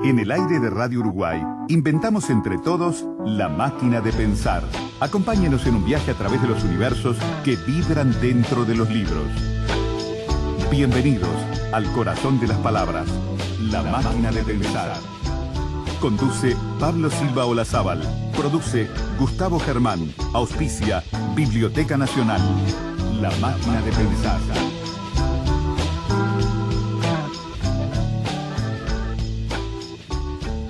En el aire de Radio Uruguay, inventamos entre todos la máquina de pensar. Acompáñenos en un viaje a través de los universos que vibran dentro de los libros. Bienvenidos al corazón de las palabras, la máquina de pensar. Conduce Pablo Silva Olazábal. Produce Gustavo Germán. Auspicia Biblioteca Nacional. La máquina de pensar.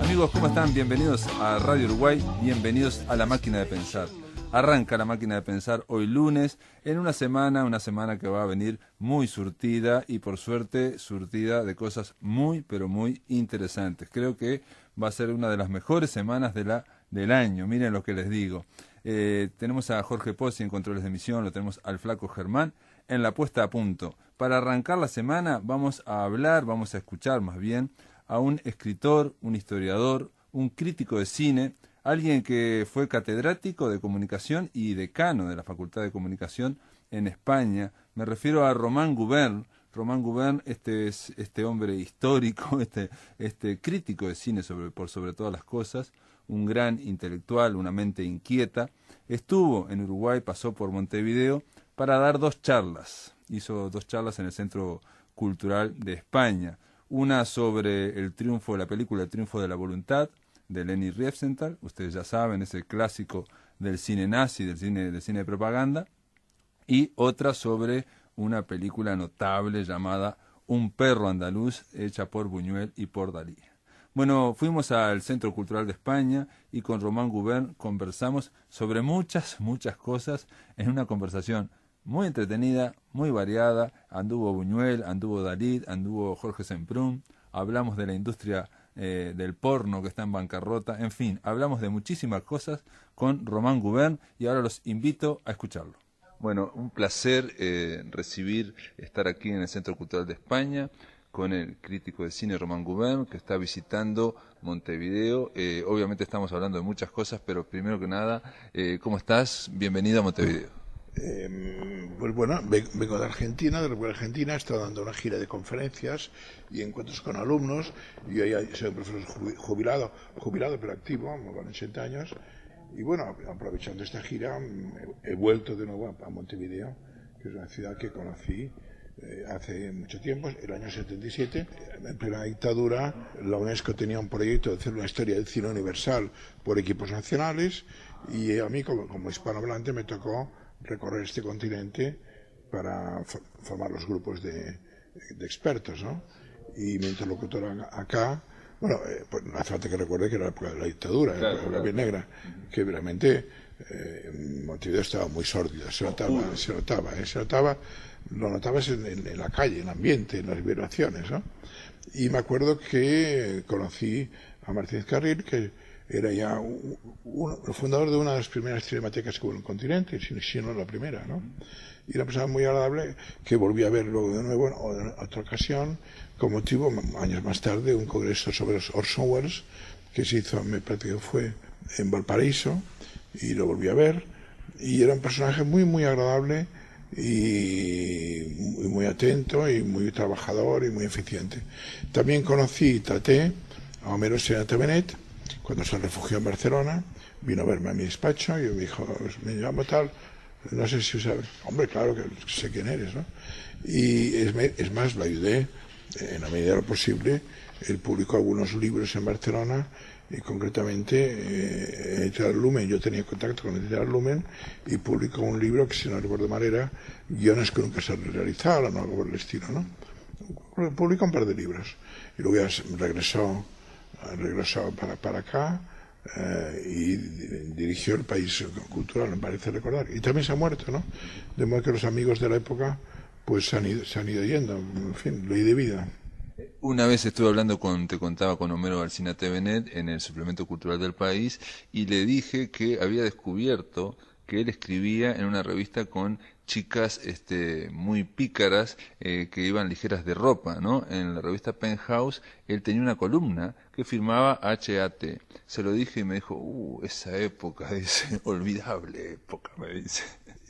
Amigos, ¿cómo están? Bienvenidos a Radio Uruguay, bienvenidos a La Máquina de Pensar. Arranca La Máquina de Pensar hoy lunes, en una semana que va a venir muy surtida y por suerte surtida de cosas muy, pero muy interesantes. Creo que va a ser una de las mejores semanas del año, miren lo que les digo. Tenemos a Jorge Pozzi en controles de emisión, lo tenemos al Flaco Germán en la puesta a punto. Para arrancar la semana vamos a escuchar más bien, a un escritor, un historiador, un crítico de cine, alguien que fue catedrático de comunicación y decano de la Facultad de Comunicación en España. Me refiero a Román Gubern. Román Gubern, este hombre histórico, este crítico de cine por sobre todas las cosas, un gran intelectual, una mente inquieta. Estuvo en Uruguay, pasó por Montevideo para dar 2 charlas. Hizo 2 charlas en el Centro Cultural de España. Una sobre el triunfo de la película El triunfo de la voluntad, de Leni Riefenstahl, ustedes ya saben, es el clásico del cine nazi, del cine de propaganda, y otra sobre una película notable llamada Un perro andaluz, hecha por Buñuel y por Dalí. Bueno, fuimos al Centro Cultural de España y con Román Gubern conversamos sobre muchas cosas en una conversación muy entretenida, muy variada. Anduvo Buñuel, anduvo Dalí, anduvo Jorge Semprún, hablamos de la industria del porno que está en bancarrota, en fin, hablamos de muchísimas cosas con Román Gubern y ahora los invito a escucharlo. Bueno, un placer estar aquí en el Centro Cultural de España con el crítico de cine Román Gubern, que está visitando Montevideo. Obviamente estamos hablando de muchas cosas, pero primero que nada, ¿cómo estás? Bienvenido a Montevideo. Pues bueno, vengo de Argentina, de República Argentina, he estado dando una gira de conferencias y encuentros con alumnos. Yo ya soy un profesor jubilado pero activo, con 80 años. Y bueno, aprovechando esta gira, he vuelto de nuevo a Montevideo, que es una ciudad que conocí hace mucho tiempo, el año 77. En plena dictadura, la UNESCO tenía un proyecto de hacer una historia del cine universal por equipos nacionales, y a mí, como hispanohablante, me tocó recorrer este continente para formar los grupos de expertos, ¿no? Y mi interlocutor acá, bueno, pues no hace falta que recuerde que era la época de la dictadura, claro, la piel negra, que realmente Montevideo estaba muy sórdido, se notaba, lo notabas en la calle, en el ambiente, en las vibraciones, ¿no? Y me acuerdo que conocí a Martínez Carril, que era ya el fundador de una de las primeras cinematecas que hubo en el continente, si no la primera, ¿no? Y una persona muy agradable, que volví a ver luego de nuevo en otra ocasión, con motivo, años más tarde, un congreso sobre los Orson Welles, que se hizo, me parece que fue en Valparaíso, y lo volví a ver, y era un personaje muy agradable, y muy atento, y muy trabajador, y muy eficiente. También conocí y traté a Homero Senate Benet, cuando se refugió en Barcelona, vino a verme a mi despacho y me dijo, me llamo tal, no sé si sabes. Hombre, claro que sé quién eres, ¿no? Y es más, lo ayudé en la medida de lo posible. Él publicó algunos libros en Barcelona, y concretamente Editorial Lumen. Yo tenía contacto con Editorial Lumen y publicó un libro que, si no recuerdo mal, era Guiones que nunca se realizaron o algo por el estilo, ¿no? Publicó un par de libros y luego ya regresó para acá y dirigió el País Cultural, me parece recordar, y también se ha muerto, ¿no? De modo que los amigos de la época pues se han ido yendo, en fin, ley de vida. Una vez estuve hablando te contaba con Homero Alcinate Benet en el suplemento cultural del País, y le dije que había descubierto que él escribía en una revista con chicas muy pícaras que iban ligeras de ropa, ¿no? En la revista Penthouse él tenía una columna que firmaba H.A.T. Se lo dije y me dijo, esa época, dice, olvidable época, me dice.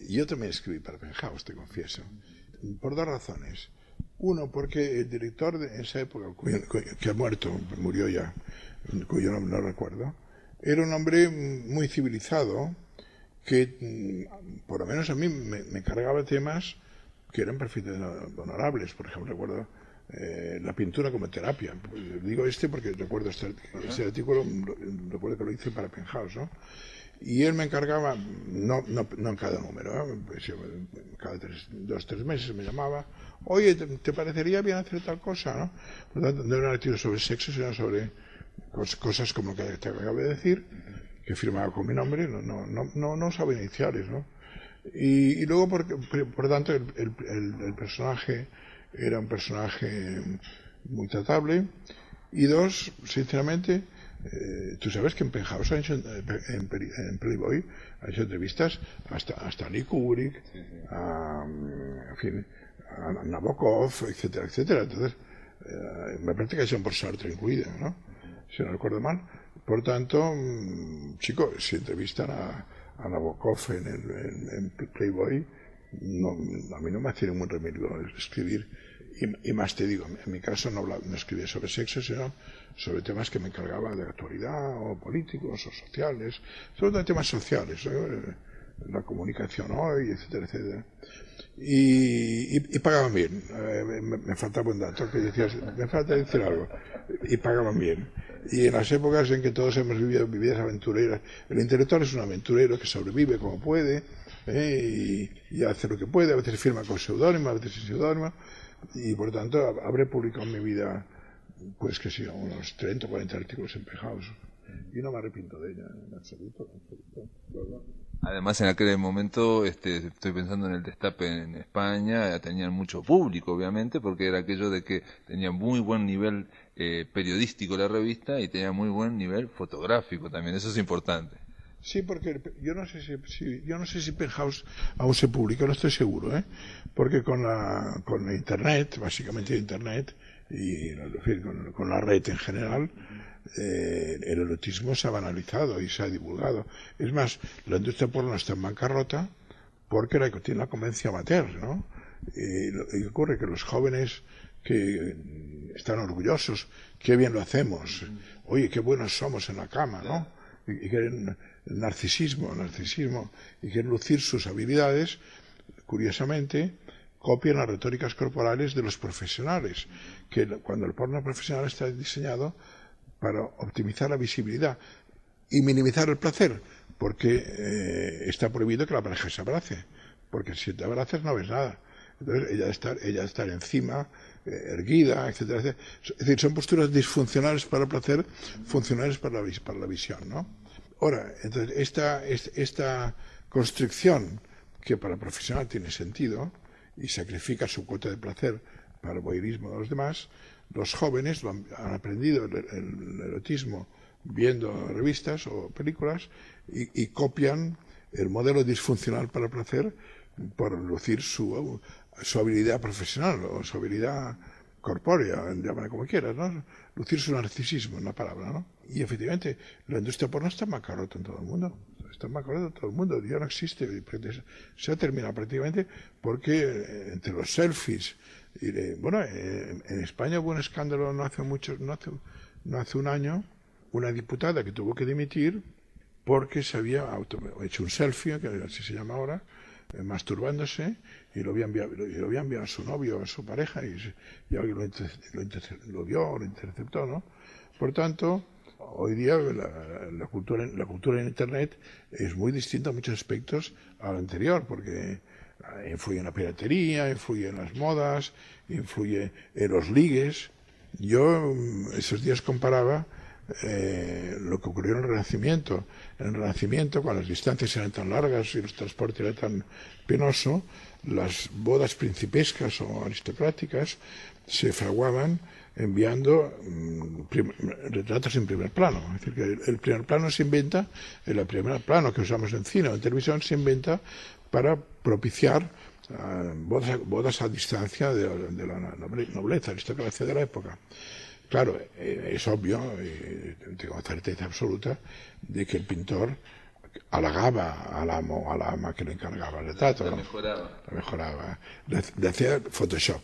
Yo también escribí para Penthouse, te confieso, por 2 razones. Uno, porque el director de esa época, que ha muerto, murió ya, cuyo nombre no recuerdo. Era un hombre muy civilizado que, por lo menos a mí, me cargaba temas que eran perfectamente honorables. Por ejemplo, recuerdo la pintura como terapia. Digo porque recuerdo este artículo, recuerdo que lo hice para Penthouse, ¿no? Y él me encargaba, no en cada número, pues cada 2-3 meses me llamaba, oye, ¿te parecería bien hacer tal cosa? ¿No? Por lo tanto, no era un artículo sobre sexo, sino sobre cosas como lo que te acabo de decir, que firmaba con mi nombre, no usaba iniciales, ¿no? Y luego, por tanto, el personaje era un personaje muy tratable. Y dos, sinceramente, tú sabes que en Penthouse en Playboy ha hecho entrevistas hasta Lee Kubrick, en fin, a Nabokov, etcétera, etcétera. Entonces, me parece que ha hecho por Sartre incluida, ¿no? Si no recuerdo mal. Por tanto, chicos, si entrevistan a Nabokov en Playboy, a mí no me hace ningún remedio escribir. Y más te digo, en mi caso no escribía sobre sexo, sino sobre temas que me encargaba de actualidad, o políticos, o sociales, sobre todo temas sociales, la comunicación hoy, etcétera, etcétera. Y pagaban bien. Me faltaba un dato que decías, me falta decir algo. Y pagaban bien. Y en las épocas en que todos hemos vivido vidas aventureras, el intelectual es un aventurero que sobrevive como puede, y hace lo que puede, a veces firma con seudónimo, a veces sin seudónimo. Y por tanto habré publicado en mi vida, pues que sí, unos 30 o 40 artículos en Penthouse, y no me arrepiento de ella en absoluto. Además, en aquel momento, estoy pensando en el Destape en España, tenían mucho público, obviamente, porque era aquello de que tenía muy buen nivel periodístico la revista y tenía muy buen nivel fotográfico también, eso es importante. Sí, porque yo no sé si Penthouse aún se publica, no estoy seguro, porque con Internet, básicamente Internet, y con la red en general, el erotismo se ha banalizado y se ha divulgado. Es más, la industria porno está en bancarrota porque tiene la conveniencia amateur, ¿no? Y ocurre que los jóvenes que están orgullosos, qué bien lo hacemos, oye, qué buenos somos en la cama, ¿no? Y quieren el narcisismo, y quieren lucir sus habilidades, curiosamente, copian las retóricas corporales de los profesionales, que cuando el porno profesional está diseñado para optimizar la visibilidad y minimizar el placer, porque está prohibido que la pareja se abrace, porque si te abrazas no ves nada. Entonces ella estar encima, erguida, etcétera, etcétera. Es decir, son posturas disfuncionales para el placer, funcionales para la visión, ¿no? Ahora, entonces esta constricción, que para el profesional tiene sentido y sacrifica su cuota de placer para el voyeurismo de los demás, los jóvenes han aprendido el erotismo viendo revistas o películas y copian el modelo disfuncional para el placer por lucir su habilidad profesional o su habilidad corpórea, llámala como quieras, ¿no? Lucir su narcisismo, en la palabra, ¿no? Y efectivamente, la industria porno está en bancarrota en todo el mundo. Está en bancarrota en todo el mundo. Ya no existe. Se ha terminado prácticamente porque entre los selfies y en España hubo un escándalo no hace un año, una diputada que tuvo que dimitir porque se había hecho un selfie, que así se llama ahora, masturbándose, y lo había enviado a su novio, a su pareja, y alguien lo vio, lo interceptó, ¿no? Por tanto, hoy día la cultura en Internet es muy distinta en muchos aspectos a la anterior, porque influye en la piratería, influye en las modas, influye en los ligues. Yo esos días comparaba lo que ocurrió en el Renacimiento. En el Renacimiento, cuando las distancias eran tan largas y el transporte era tan penoso, las bodas principescas o aristocráticas se fraguaban enviando retratos en primer plano. Es decir, que el primer plano se inventa, el primer plano que usamos en cine o en televisión se inventa para propiciar bodas a distancia de la nobleza, aristocracia de la época. Claro, es obvio, tengo certeza absoluta, de que el pintor halagaba al amo, a la ama que le encargaba el retrato. La mejoraba. Le hacía Photoshop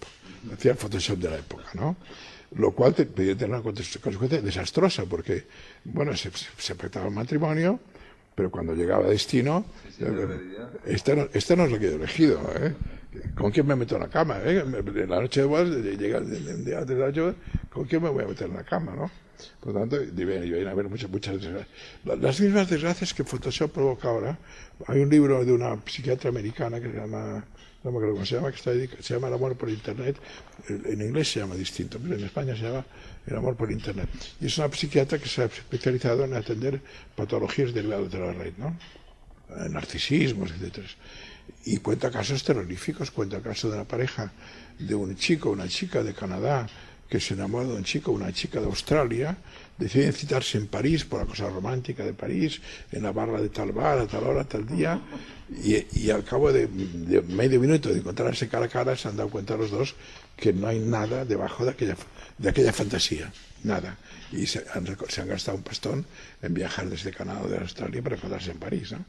de la época, ¿no? lo cual podría tener una consecuencia desastrosa, porque, bueno, se pactaba el matrimonio, pero cuando llegaba a destino, esta no es lo que he elegido, ¿eh? ¿Con quién me meto en la cama? En la noche de bodas, llega el día antes de la boda, ¿con quién me voy a meter en la cama, no? Por lo tanto, deben haber muchas desgracias. Las mismas desgracias que Photoshop provoca ahora. Hay un libro de una psiquiatra americana que se llama, no me acuerdo cómo se llama, se llama El amor por Internet. En inglés se llama distinto, pero en España se llama El amor por Internet. Y es una psiquiatra que se ha especializado en atender patologías derivadas de la red, ¿no? Narcisismos, etcétera. Y cuenta casos terroríficos. Cuenta el caso de una pareja de un chico o una chica de Canadá que se enamora de un chico o una chica de Australia, deciden citarse en París por la cosa romántica de París, en la barra de tal bar, a tal hora, tal día, y al cabo de medio minuto de encontrarse cara a cara se han dado cuenta los dos que no hay nada debajo de aquella fantasía, nada. Y se han gastado un pastón en viajar desde Canadá o de Australia para encontrarse en París, ¿no?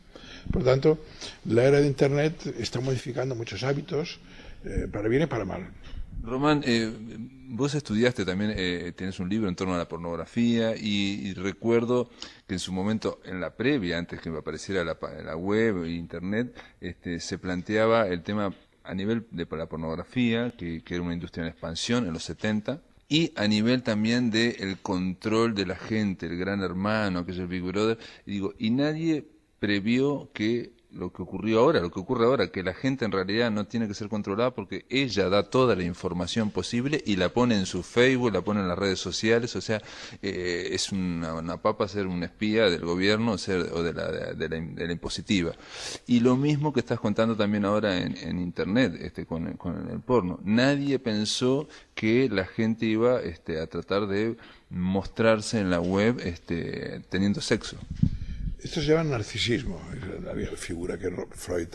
Por lo tanto, la era de Internet está modificando muchos hábitos, para bien y para mal. Román, vos estudiaste también, tienes un libro en torno a la pornografía y recuerdo que en su momento, en la previa, antes que me apareciera la web e internet, se planteaba el tema a nivel de la pornografía, que era una industria en expansión en los 70, y a nivel también del control de la gente, el gran hermano, que es el Big Brother, y nadie previó que lo que ocurre ahora, que la gente en realidad no tiene que ser controlada porque ella da toda la información posible y la pone en su Facebook, la pone en las redes sociales, o sea, es una papa ser un espía del gobierno o de la impositiva. Y lo mismo que estás contando también ahora en Internet, con el porno. Nadie pensó que la gente iba a tratar de mostrarse en la web teniendo sexo. Esto se llama narcisismo, es la figura que Freud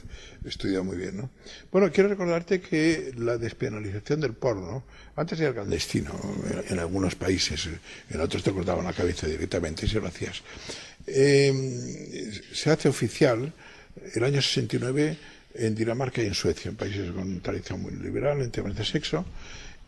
estudió muy bien, ¿no? Bueno, quiero recordarte que la despenalización del porno, antes era clandestino en algunos países, en otros te cortaban la cabeza directamente si lo hacías. Se hace oficial el año 69 en Dinamarca y en Suecia, en países con tradición muy liberal en temas de sexo,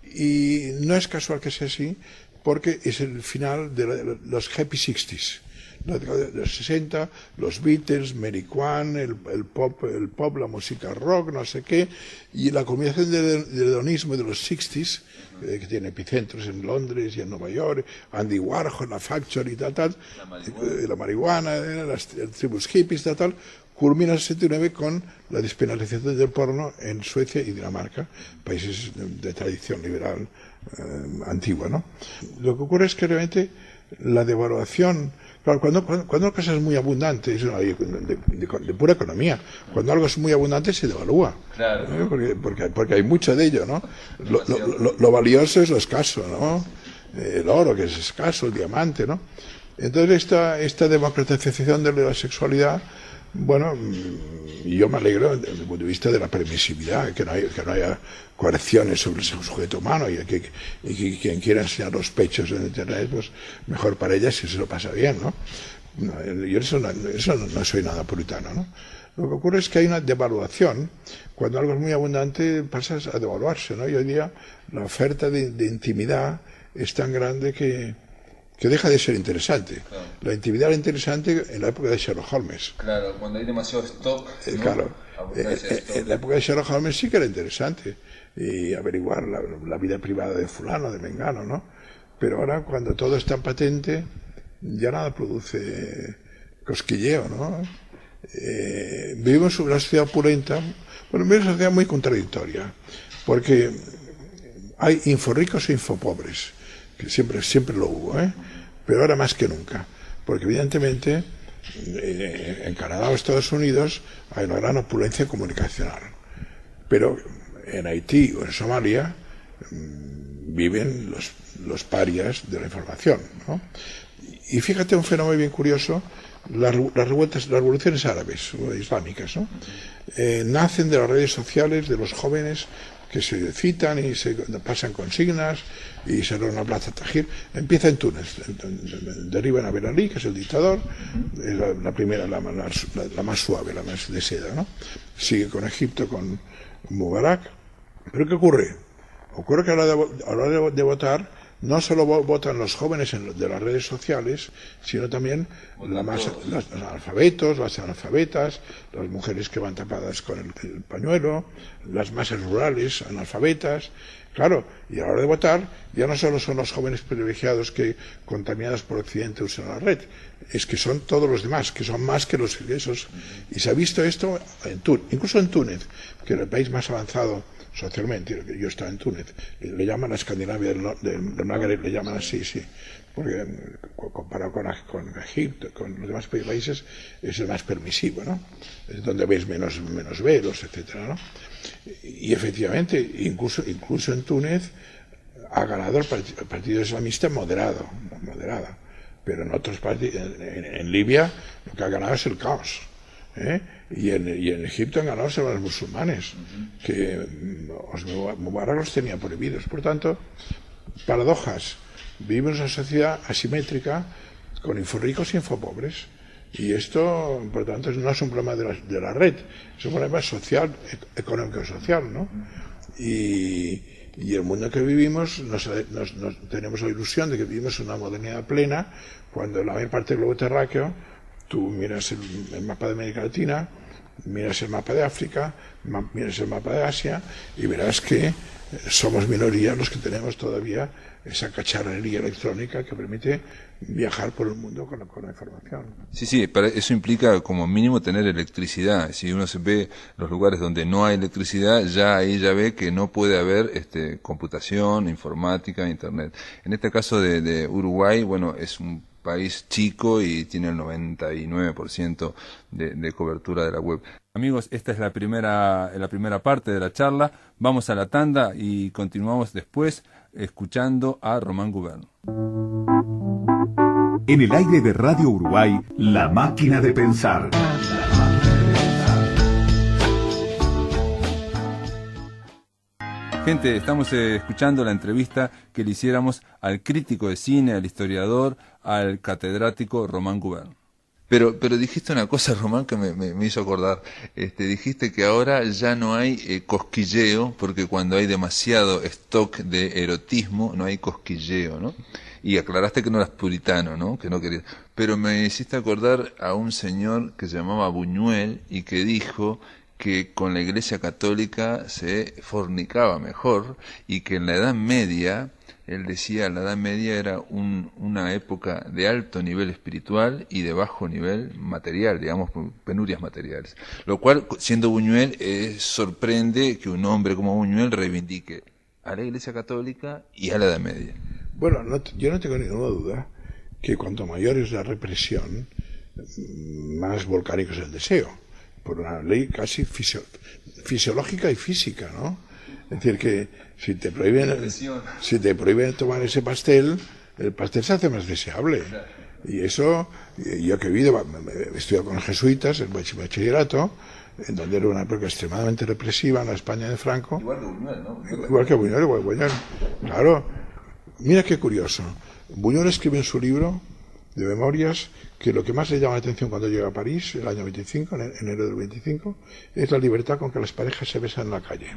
y no es casual que sea así, porque es el final de los Happy 60s. La década de los 60, los Beatles, Mary Kwan, el pop, la música rock, no sé qué, y la combinación del hedonismo de los 60s, que tiene epicentros en Londres y en Nueva York, Andy Warhol, la Factory y tal, la marihuana, las tribus hippies, tal, culmina en el 69 con la despenalización del porno en Suecia y Dinamarca, países de tradición liberal antigua, ¿no? Lo que ocurre es que realmente la devaluación, claro, cuando la cosa es muy abundante, es de pura economía, cuando algo es muy abundante se devalúa, claro, porque hay mucho de ello, ¿no? Lo valioso es lo escaso, ¿no? El oro, que es escaso, el diamante, ¿no? Entonces esta democratización de la sexualidad, bueno, yo me alegro desde el punto de vista de la permisividad, que no haya coerciones sobre el sujeto humano, y quien quiera enseñar los pechos en Internet, pues mejor para ella si se lo pasa bien, ¿no? Yo eso no soy nada puritano, ¿no? Lo que ocurre es que hay una devaluación. Cuando algo es muy abundante pasa a devaluarse, ¿no? Y hoy día la oferta de intimidad es tan grande que deja de ser interesante. Claro. La intimidad era interesante en la época de Sherlock Holmes. Claro, cuando hay demasiado stock. ¿No? Claro. En la época de Sherlock Holmes sí que era interesante. Y averiguar la vida privada de fulano, de mengano, ¿no? Pero ahora, cuando todo está en patente, ya nada produce cosquilleo, ¿no? Vivimos en una sociedad opulenta, bueno, en una sociedad muy contradictoria, porque hay inforricos e infopobres, que siempre lo hubo, ¿eh? Pero ahora más que nunca, porque evidentemente en Canadá o Estados Unidos hay una gran opulencia comunicacional, pero en Haití o en Somalia viven los parias de la información, ¿no? Y fíjate un fenómeno bien curioso, las revoluciones árabes o islámicas, ¿no? Nacen de las redes sociales de los jóvenes que se citan y se pasan consignas y se reúnen en la Plaza Tahrir. Empieza en Túnez, derriban a Ben Ali, que es el dictador, es la primera, la más suave, la más de seda, ¿no? Sigue con Egipto, con Mubarak. ¿Pero qué ocurre? Ocurre que a la hora de votar no solo votan los jóvenes de las redes sociales, sino también los analfabetos, las analfabetas, las mujeres que van tapadas con el pañuelo, las masas rurales analfabetas. Claro, y a la hora de votar, ya no solo son los jóvenes privilegiados que, contaminados por Occidente, usan la red, es que son todos los demás, que son más que esos. Y se ha visto esto incluso en Túnez, que era el país más avanzado socialmente. Yo estaba en Túnez, le llaman a Escandinavia del Magreb, le llaman así, sí, porque comparado con Egipto, con los demás países, es el más permisivo, ¿no? Es donde ves menos velos, etcétera, ¿no? Y efectivamente, incluso en Túnez ha ganado el partido islamista moderada, pero en otros partidos, en Libia, lo que ha ganado es el caos, ¿eh? Y en Egipto han ganado los musulmanes, que Mubarak los tenía prohibidos. Por tanto, paradojas. Vivimos en una sociedad asimétrica con inforricos y infopobres. Y esto, por tanto, no es un problema de la red, es un problema social, económico-social, ¿no? Y el mundo en que vivimos, tenemos la ilusión de que vivimos una modernidad plena, cuando en la mayor parte del globo terráqueo, tú miras el mapa de América Latina, miras el mapa de África, miras el mapa de Asia, y verás que somos minoría los que tenemos todavía esa cacharrería electrónica que permite viajar por el mundo con la información. Sí, eso implica como mínimo tener electricidad. Si uno se ve los lugares donde no hay electricidad, ahí ya ve que no puede haber computación, informática, internet. En este caso de Uruguay, bueno, es un país chico y tiene el 99% de cobertura de la web. Amigos, esta es la primera parte de la charla. Vamos a la tanda y continuamos después escuchando a Román Gubern. En el aire de Radio Uruguay, La Máquina de Pensar. Gente, estamos escuchando la entrevista que le hiciéramos al crítico de cine, al historiador, al catedrático Román Gubern. Pero dijiste una cosa, Román, que me hizo acordar. Dijiste que ahora ya no hay cosquilleo, porque cuando hay demasiado stock de erotismo, no hay cosquilleo, ¿no? Y aclaraste que no eras puritano, ¿no? Que no querías. Pero me hiciste acordar a un señor que se llamaba Buñuel y que dijo que con la Iglesia Católica se fornicaba mejor y que en la Edad Media, él decía, la Edad Media era una época de alto nivel espiritual y de bajo nivel material, digamos, penurias materiales. Lo cual, siendo Buñuel, sorprende que un hombre como Buñuel reivindique a la Iglesia Católica y a la Edad Media. Bueno, yo no tengo ninguna duda que cuanto mayor es la represión, más volcánico es el deseo, por una ley casi fisiológica y física, ¿no? Es decir, que si te prohíben tomar ese pastel, el pastel se hace más deseable. Y eso, yo que he vivido, he estudiado con los jesuitas, el bachillerato, en donde era una época extremadamente represiva en la España de Franco. Igual que Buñuel, ¿no? Igual que Buñuel. Claro. Mira qué curioso. Buñuel escribe en su libro de memorias que lo que más le llama la atención cuando llega a París, el año 25, en enero del 25, es la libertad con que las parejas se besan en la calle.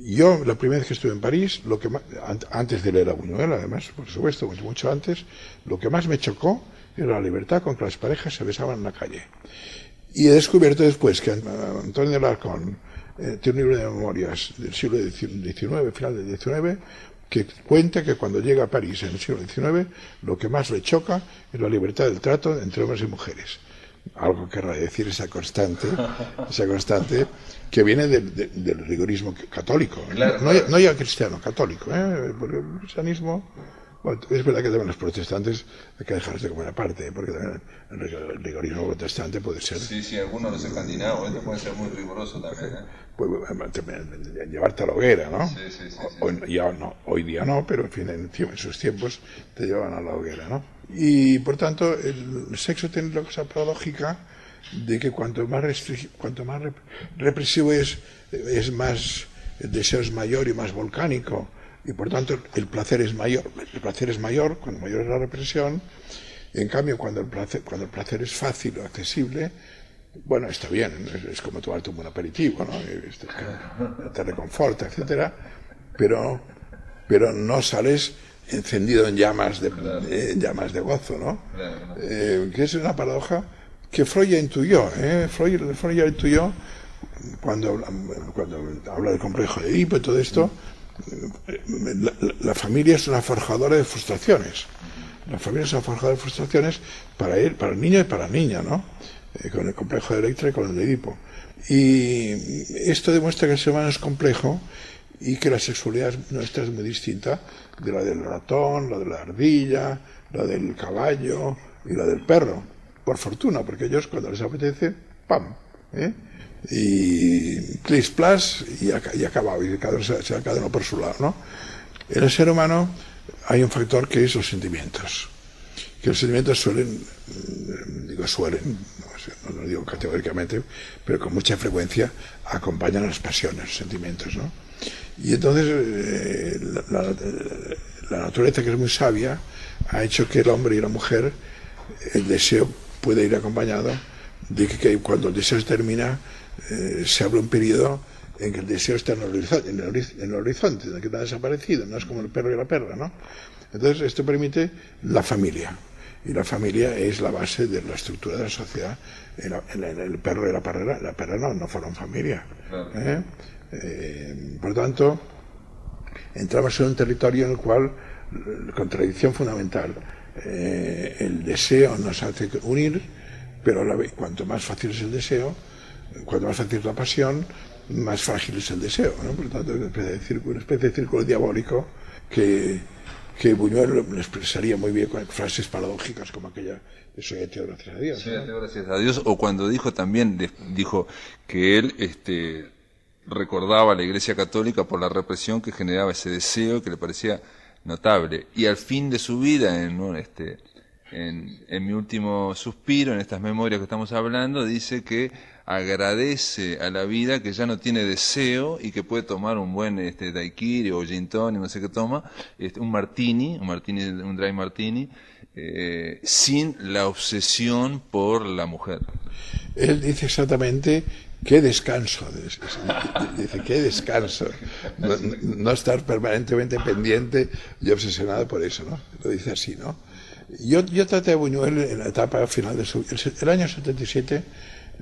Yo, la primera vez que estuve en París, lo que más, antes de leer a Buñuel, además, por supuesto, mucho antes, lo que más me chocó era la libertad con que las parejas se besaban en la calle. Y he descubierto después que Antonio Alarcón tiene un libro de memorias del siglo XIX, final del XIX, que cuenta que cuando llega a París en el siglo XIX, lo que más le choca es la libertad del trato entre hombres y mujeres. Algo querrá decir esa constante que viene del rigorismo católico. Claro, no ya cristiano, católico, porque el cristianismo, bueno, es verdad que también los protestantes hay que dejarlos de comer aparte, porque también el rigorismo protestante puede ser... Sí, algunos de los escandinavos, puede ser muy riguroso también, llevarte a la hoguera, ¿no? Sí. Hoy día no, pero en fin, en sus tiempos te llevaban a la hoguera, ¿no? Y por tanto, el sexo tiene la cosa paradójica de que cuanto más represivo es más, el deseo es mayor y más volcánico, y por tanto el placer es mayor cuando mayor es la represión. En cambio, cuando el placer es fácil o accesible, bueno, está bien, es como tomarte un buen aperitivo, ¿no? Te reconforta, etcétera, pero no sales encendido en llamas de gozo, ¿no? Que es una paradoja que Freud ya intuyó, Freud ya intuyó cuando habla del complejo de Edipo y todo esto. La familia es una forjadora de frustraciones. La familia es una forjadora de frustraciones para el niño y para la niña, ¿no? Con el complejo de Electra y con el de Edipo. Y esto demuestra que el ser humano es complejo y que la sexualidad nuestra es muy distinta de la del ratón, la de la ardilla, la del caballo y la del perro. Por fortuna, porque ellos cuando les apetece, ¡pam! Y clis plas y acabado, y cada uno por su lado, ¿no? En el ser humano hay un factor que es los sentimientos. Que los sentimientos suelen, no lo digo categóricamente, pero con mucha frecuencia acompañan a las pasiones, los sentimientos, ¿no? Y entonces la naturaleza, que es muy sabia, ha hecho que el hombre y la mujer, el deseo puede ir acompañado de que cuando el deseo se termina, se abre un periodo en que el deseo está en el horizonte, en el que está desaparecido, no es como el perro y la perra, ¿no? Entonces esto permite la familia, y la familia es la base de la estructura de la sociedad. El perro y la perra no fueron familia. Claro. Por tanto, entramos en un territorio en el cual, contradicción fundamental, el deseo nos hace unir, pero a la vez, cuanto más fácil es el deseo, cuanto más fácil es la pasión, más frágil es el deseo, ¿no? Por lo tanto, una especie de círculo diabólico que Buñuel lo expresaría muy bien con frases paradójicas como aquella de "soy ateo, gracias a Dios", ¿no? Soy ateo, gracias a Dios. O cuando dijo que él recordaba a la Iglesia Católica por la represión que generaba ese deseo que le parecía notable. Y al fin de su vida, en mi último suspiro, en estas memorias que estamos hablando, dice que agradece a la vida que ya no tiene deseo y que puede tomar un buen daiquiri o gin tonic, no sé qué toma, un dry martini, sin la obsesión por la mujer. Él dice exactamente: qué descanso, dice, qué descanso, no estar permanentemente pendiente y obsesionado por eso, ¿no? Lo dice así, ¿no? Yo traté a Buñuel en la etapa final de el año 77.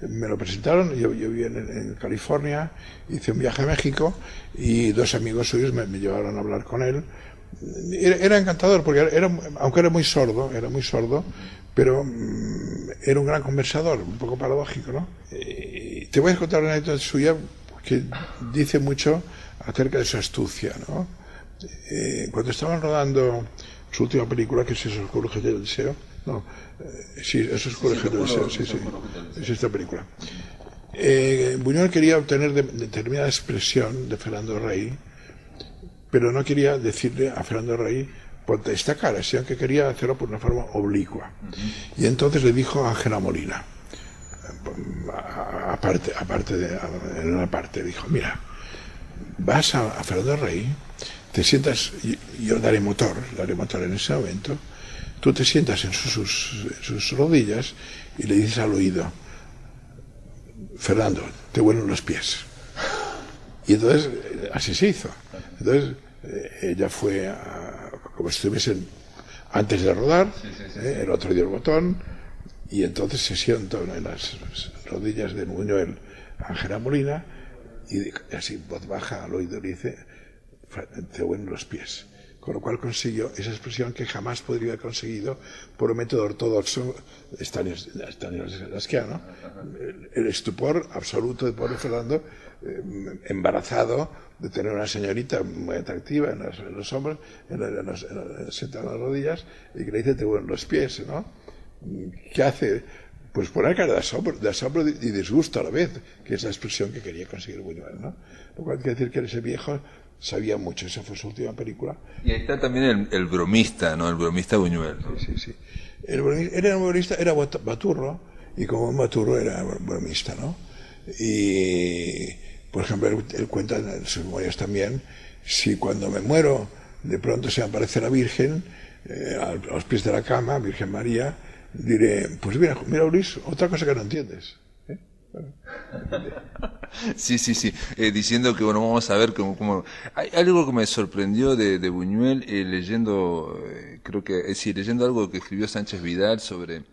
Me lo presentaron, yo vivía en California, hice un viaje a México y dos amigos suyos me llevaron a hablar con él. Era encantador, porque aunque era muy sordo, pero era un gran conversador, un poco paradójico, ¿no? Te voy a contar una anécdota suya que dice mucho acerca de su astucia, ¿no? Cuando estaban rodando su última película, que es Esos Corujes del Deseo, Esos Corujes del Deseo, es esta película. Buñuel quería obtener determinada expresión de Fernando Rey, pero no quería decirle a Fernando Rey ponte esta cara, sino que quería hacerlo por una forma oblicua. Y entonces le dijo a Ángela Molina, en una parte, dijo: mira, vas a Fernando Rey, te sientas, yo daré motor en ese momento, tú te sientas en sus rodillas y le dices al oído: Fernando, te huelen los pies. Y entonces así se hizo. Entonces ella fue como si estuviesen antes de rodar, el otro dio el botón y entonces se sientó en las rodillas de Buñuel Ángela Molina y así voz baja al oído le dice: te huelen los pies. Con lo cual consiguió esa expresión que jamás podría haber conseguido por un método ortodoxo stanislavskiano, el estupor absoluto de pobre Fernando, embarazado de tener una señorita muy atractiva en los hombros, sentada en las rodillas, y que le dice: te huelen los pies, ¿no? ¿Qué hace? Pues poner cara de asombro y disgusto a la vez, que es la expresión que quería conseguir Buñuel, ¿no? Lo cual quiere decir que ese viejo sabía mucho. Esa fue su última película. Y ahí está también el bromista, ¿no? El bromista Buñuel. Sí. Era un bromista, era baturro, y como un baturro era bromista, ¿no? Y, por ejemplo, él cuenta en sus memorias también: si cuando me muero de pronto se me aparece la Virgen a los pies de la cama, Virgen María, diré: pues mira Luis, otra cosa que no entiendes, Sí, sí, sí. Diciendo que, bueno, vamos a ver cómo... Hay algo que me sorprendió de Buñuel leyendo, creo que, sí, leyendo algo que escribió Sánchez Vidal sobre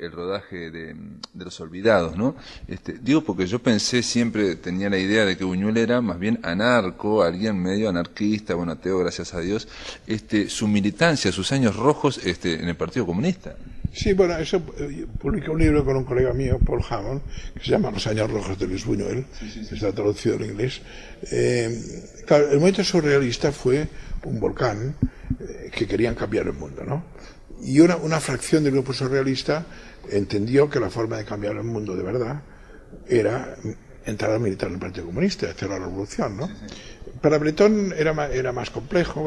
el rodaje de Los Olvidados, ¿no? Digo porque yo pensé, siempre tenía la idea de que Buñuel era más bien anarco, alguien medio anarquista, bueno, ateo, gracias a Dios, su militancia, sus años rojos en el Partido Comunista. Sí, bueno, eso publiqué un libro con un colega mío, Paul Hammond, que se llama Los años rojos de Luis Buñuel, que está traducido en inglés. Claro, el movimiento surrealista fue un volcán que querían cambiar el mundo, ¿no? Y una fracción del grupo surrealista entendió que la forma de cambiar el mundo de verdad era entrar a militar en el Partido Comunista, hacer la revolución, ¿no? Para Breton era más complejo,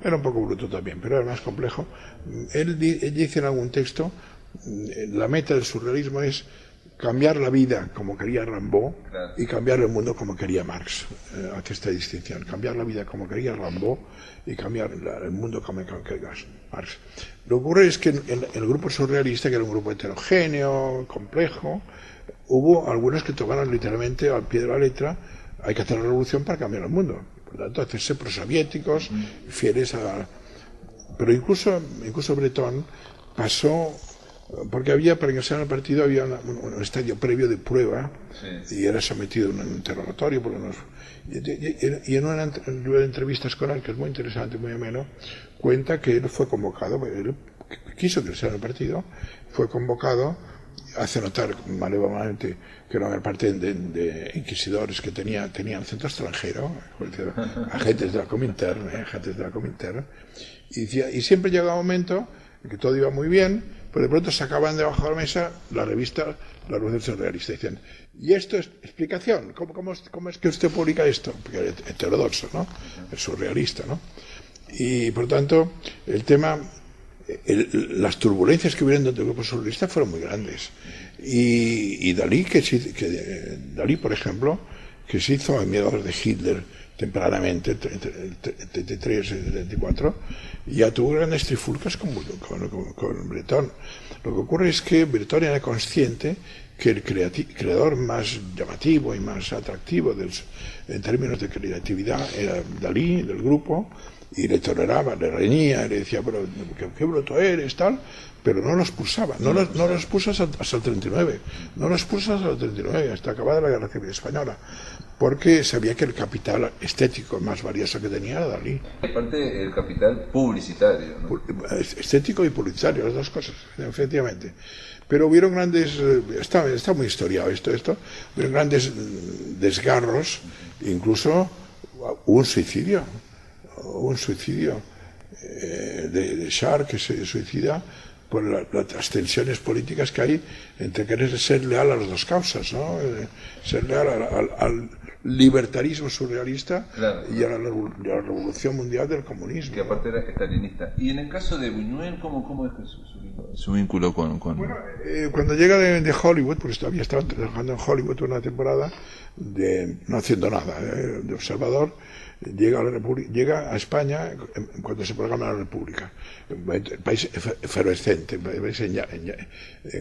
era un poco bruto también, pero era más complejo. Él dice en algún texto, la meta del surrealismo es cambiar la vida como quería Rimbaud y cambiar el mundo como quería Marx. Hace esta distinción, cambiar la vida como quería Rimbaud y cambiar el mundo como quería Marx. Lo que ocurre es que en el grupo surrealista, que era un grupo heterogéneo, complejo, hubo algunos que tomaron literalmente al pie de la letra, hay que hacer la revolución para cambiar el mundo. Por lo tanto, hacerse prosoviéticos, fieles a... Pero incluso Breton pasó, porque para ingresar al partido había un estadio previo de prueba, y era sometido a un interrogatorio y en una entrevista escolar, que es muy interesante, muy ameno, cuenta que él fue convocado, él quiso ingresar al partido, fue convocado, hace notar malevamente que era una parte de inquisidores que tenían centro extranjero, agentes de la Comintern, y siempre llegaba un momento en que todo iba muy bien, pero de pronto sacaban debajo de la mesa la revista La Revolución Surrealista. Dicen, ¿y esto es explicación? ¿Cómo es que usted publica esto? Porque era heterodoxo, ¿no? Es surrealista, ¿no? Y por tanto, el tema... las turbulencias que hubieron dentro del grupo surrealista fueron muy grandes. Y Dalí, Dalí, por ejemplo, que se hizo admirador de Hitler tempranamente, entre 33 y 34, ya tuvo grandes trifulcas con Breton. Lo que ocurre es que Breton era consciente que el creador más llamativo y más atractivo en términos de creatividad era Dalí, del grupo, y le toleraba, le reñía, le decía, pero qué bruto eres, tal, pero no lo expulsaba, no lo expuso hasta el 39, hasta acabada la Guerra Civil Española, porque sabía que el capital estético más valioso que tenía era Dalí. Aparte, el capital publicitario, ¿no? Estético y publicitario, las dos cosas, efectivamente. Pero hubieron grandes, está muy historiado esto, hubieron grandes desgarros, incluso un suicidio de Char, que se suicida por las tensiones políticas que hay entre querer ser leal a las dos causas, ¿no? Ser leal al libertarismo surrealista, claro, y a la revolución mundial del comunismo. Que aparte era estalinista. Y en el caso de Buñuel, ¿cómo es su vínculo con...? Bueno, cuando llega de Hollywood, porque todavía estaba trabajando en Hollywood una temporada, no haciendo nada, de observador, llega a España cuando se proclama la República, el país efervescente,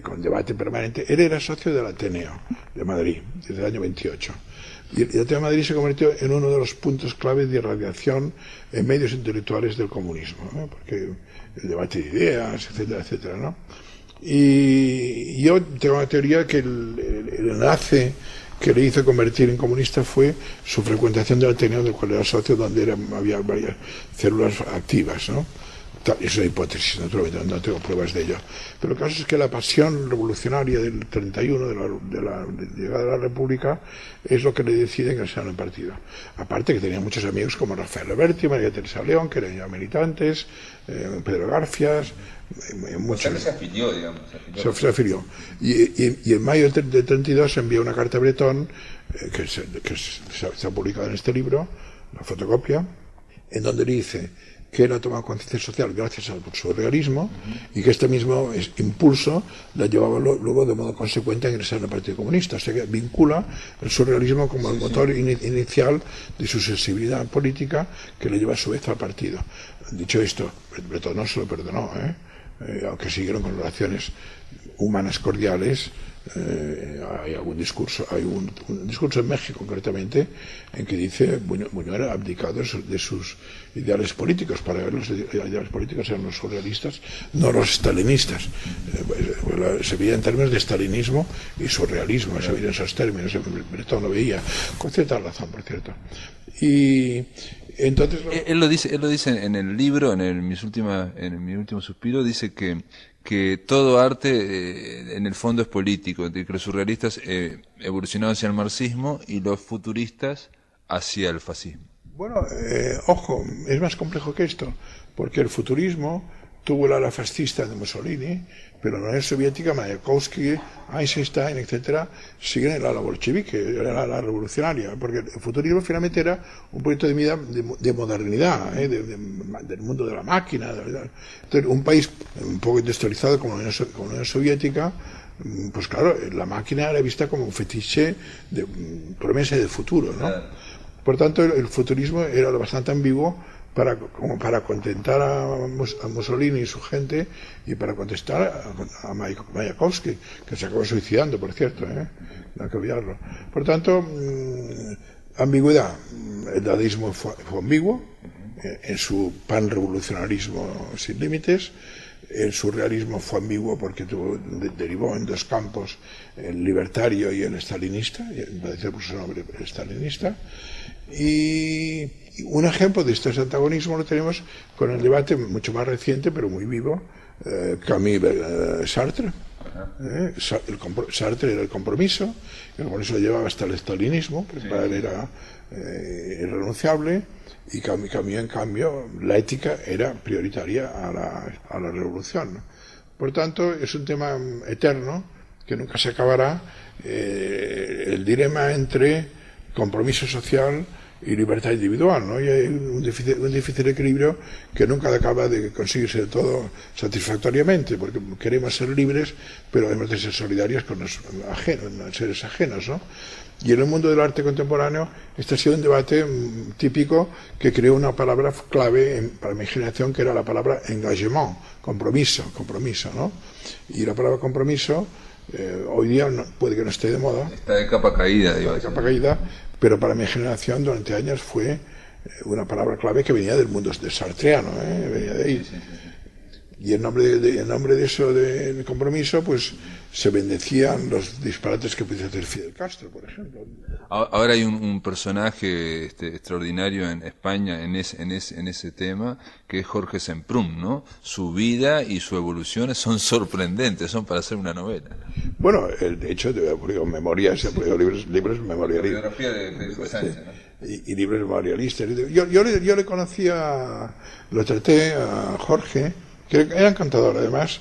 con debate permanente. Él era socio del Ateneo de Madrid desde el año 28, y el Ateneo de Madrid se convirtió en uno de los puntos clave de irradiación en medios intelectuales del comunismo, ¿no? Porque el debate de ideas, etcétera, etcétera, ¿no? Y yo tengo una teoría que el enlace que le hizo convertir en comunista fue su frecuentación del Ateneo, del cual era socio, donde había varias células activas, ¿no? Es una hipótesis, naturalmente, no tengo pruebas de ello. Pero el caso es que la pasión revolucionaria del 31, de la llegada de la República, es lo que le decide ingresar en el partido. Aparte que tenía muchos amigos como Rafael Alberti, María Teresa León, que eran ya militantes, Pedro Garfias, muchos. O sea, se afilió, digamos. Se afilió. Y en mayo del 32 envió una carta a Breton, que se ha publicado en este libro, la fotocopia, en donde le dice que él ha tomado conciencia social gracias al surrealismo, y que este mismo impulso la llevaba luego de modo consecuente a ingresar en el Partido Comunista. O sea que vincula el surrealismo como el motor inicial de su sensibilidad política, que le lleva a su vez al partido. Dicho esto, Breton no se lo perdonó, aunque siguieron con relaciones humanas cordiales, Hay un discurso en México concretamente en que dice Buñuel ha abdicado de sus ideales políticos. Para él los ideales políticos eran los surrealistas, no los stalinistas. Se veía en términos de stalinismo y surrealismo, se veía en esos términos. Breton lo veía con cierta razón, por cierto. Y entonces él lo dice en el libro, en mi último suspiro, dice que todo arte en el fondo es político, que los surrealistas evolucionaron hacia el marxismo y los futuristas hacia el fascismo. Bueno, ojo, es más complejo que esto, porque el futurismo tuvo la ala fascista de Mussolini, pero en la Unión Soviética Mayakovsky, Eisenstein, etcétera, siguen el ala bolchevique, el ala revolucionaria, porque el futurismo finalmente era un proyecto de vida de modernidad, del mundo de la máquina. Entonces, un país un poco industrializado como la Unión Soviética, pues claro, la máquina era vista como un fetiche de promesa de futuro, ¿no? Por tanto, el futurismo era bastante ambiguo como para contentar a Mussolini y su gente y para contestar a Mayakovsky, que se acabó suicidando, por cierto, no hay que olvidarlo. Por tanto, ambigüedad. El dadaísmo fue ambiguo en su panrevolucionarismo sin límites. El surrealismo fue ambiguo porque derivó en dos campos, el libertario y el stalinista, y parece por su nombre el stalinista. Y un ejemplo de este antagonismo lo tenemos con el debate mucho más reciente, pero muy vivo, Camus-Sartre. Sartre era el compromiso lo llevaba hasta el stalinismo, que para él era irrenunciable, y Camus, en cambio, la ética era prioritaria a la revolución. Por tanto, es un tema eterno que nunca se acabará, el dilema entre compromiso social y libertad individual, ¿no? Y hay un difícil equilibrio que nunca acaba de conseguirse de todo satisfactoriamente, porque queremos ser libres, pero además de ser solidarios con los seres ajenos, ¿no? Y en el mundo del arte contemporáneo este ha sido un debate típico que creó una palabra clave para mi generación, que era la palabra engagement, compromiso, ¿no? Y la palabra compromiso hoy día puede que no esté de moda. Está de capa caída, digo. Está de capa caída, pero para mi generación durante años fue una palabra clave que venía del mundo sartreano, venía de ahí. Sí. Y en nombre de eso, de compromiso, pues se bendecían los disparates que pudiera hacer Fidel Castro, por ejemplo. Ahora hay un personaje extraordinario en España en ese tema, que es Jorge Semprún, ¿no? Su vida y su evolución son sorprendentes, son para hacer una novela. Bueno, de hecho, he publicado memorias, he publicado libros memorialistas. Biografía de Federico Sánchez, ¿no? Y libros memorialistas. Yo le conocía, lo traté a Jorge, que era encantador además,